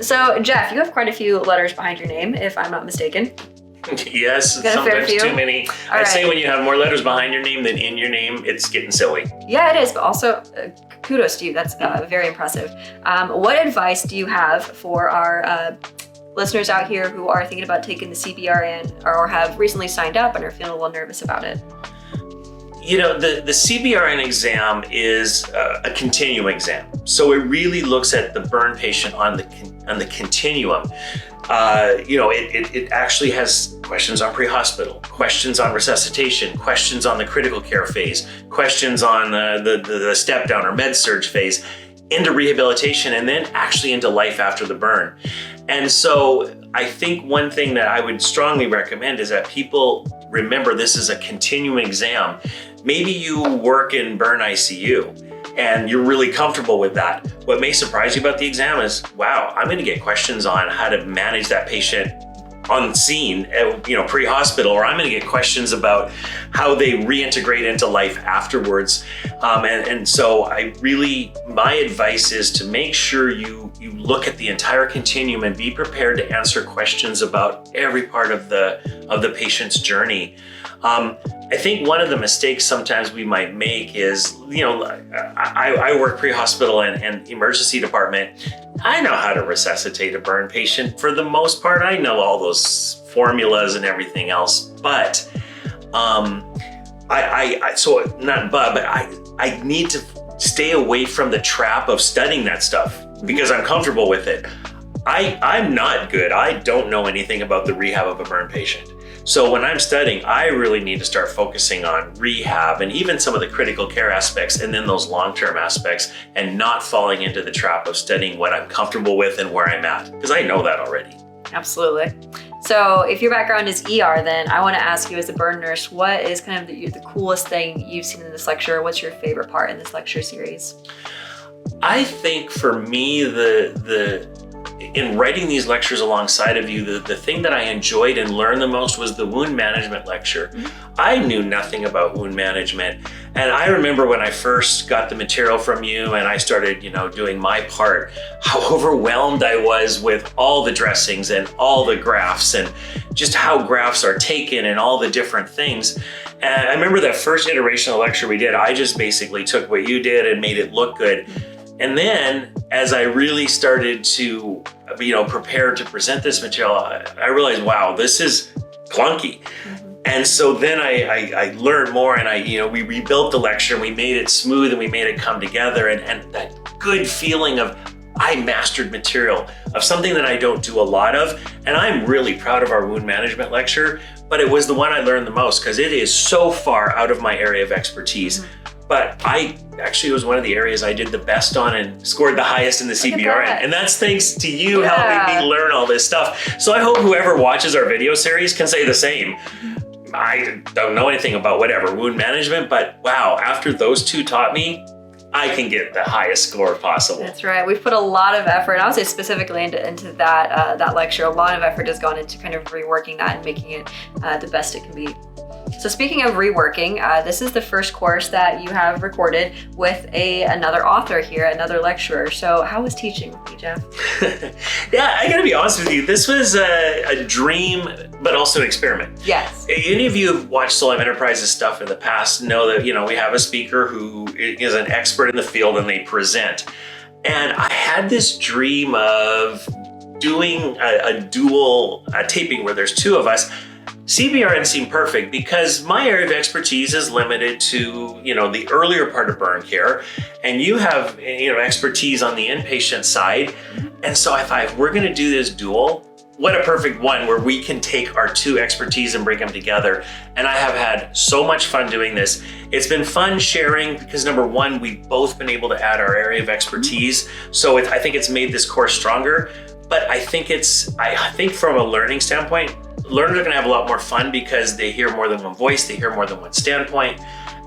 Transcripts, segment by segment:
So Jeff, you have quite a few letters behind your name, if I'm not mistaken. Yes, sometimes too many. I'd say when you have more letters behind your name than in your name, it's getting silly. Yeah, it is, but also kudos to you. That's very impressive. What advice do you have for our listeners out here who are thinking about taking the CBRN or have recently signed up and are feeling a little nervous about it? You know, the CBRN exam is a continuum exam. So it really looks at the burn patient on the continuum. It actually has questions on pre-hospital, questions on resuscitation, questions on the critical care phase, questions on the step down or med surge phase, into rehabilitation, and then actually into life after the burn. And so I think one thing that I would strongly recommend is that people remember this is a continuum exam. Maybe you work in burn ICU and you're really comfortable with that. What may surprise you about the exam is, wow, I'm going to get questions on how to manage that patient on scene, pre-hospital, or I'm going to get questions about how they reintegrate into life afterwards. And so my advice is to make sure you look at the entire continuum and be prepared to answer questions about every part of the patient's journey. I think one of the mistakes sometimes we might make is, I work pre-hospital and emergency department. I know how to resuscitate a burn patient. For the most part, I know all those formulas and everything else. But I need to stay away from the trap of studying that stuff because I'm comfortable with it. I'm not good. I don't know anything about the rehab of a burn patient. So when I'm studying, I really need to start focusing on rehab and even some of the critical care aspects and then those long-term aspects and not falling into the trap of studying what I'm comfortable with and where I'm at, because I know that already. Absolutely. So if your background is ER, then I want to ask you as a burn nurse, what is kind of the coolest thing you've seen in this lecture? What's your favorite part in this lecture series? I think for me, in writing these lectures alongside of you, the thing that I enjoyed and learned the most was the wound management lecture. Mm-hmm. I knew nothing about wound management. And I remember when I first got the material from you and I started, doing my part, how overwhelmed I was with all the dressings and all the grafts and just how grafts are taken and all the different things. And I remember that first iteration of the lecture we did, I just basically took what you did and made it look good. And then as I really started to, prepare to present this material, I realized, wow, this is clunky. Mm-hmm. And so then I learned more and we rebuilt the lecture and we made it smooth and we made it come together and that good feeling of I mastered material of something that I don't do a lot of. And I'm really proud of our wound management lecture, but it was the one I learned the most because it is so far out of my area of expertise. Mm-hmm. But it was one of the areas I did the best on and scored the highest in the CBRN. And that's thanks to you helping me learn all this stuff. So I hope whoever watches our video series can say the same. I don't know anything about wound management, but wow, after those two taught me, I can get the highest score possible. That's right. We've put a lot of effort, I would say specifically into that lecture, a lot of effort has gone into kind of reworking that and making it the best it can be. So speaking of reworking, this is the first course that you have recorded with another author here, another lecturer. So how was teaching with you, Jeff? Yeah, I gotta be honest with you. This was a dream, but also an experiment. Yes. Any of you who've watched Solheim Enterprises stuff in the past know that, we have a speaker who is an expert in the field and they present. And I had this dream of doing a dual taping where there's two of us. CBRN seemed perfect because my area of expertise is limited to, the earlier part of burn care, and you have, expertise on the inpatient side. And so I thought, if we're going to do this dual, what a perfect one where we can take our two expertise and bring them together. And I have had so much fun doing this. It's been fun sharing because number one, we've both been able to add our area of expertise. So I think it's made this course stronger. But I think from a learning standpoint, learners are going to have a lot more fun because they hear more than one voice, they hear more than one standpoint.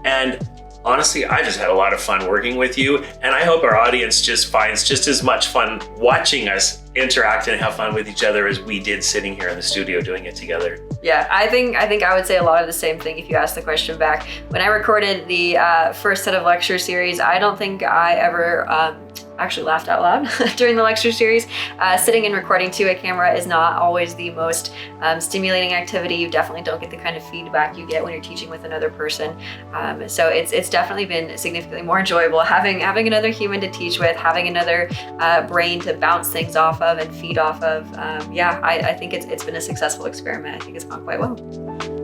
And honestly, I just had a lot of fun working with you. And I hope our audience just finds just as much fun watching us interact and have fun with each other as we did sitting here in the studio doing it together. Yeah, I think I would say a lot of the same thing if you asked the question back. When I recorded the first set of lecture series, I don't think I ever actually laughed out loud during the lecture series. Sitting and recording to a camera is not always the most stimulating activity. You definitely don't get the kind of feedback you get when you're teaching with another person. So it's definitely been significantly more enjoyable having another human to teach with, having another brain to bounce things off of and feed off of. I think it's been a successful experiment. I think it's gone quite well.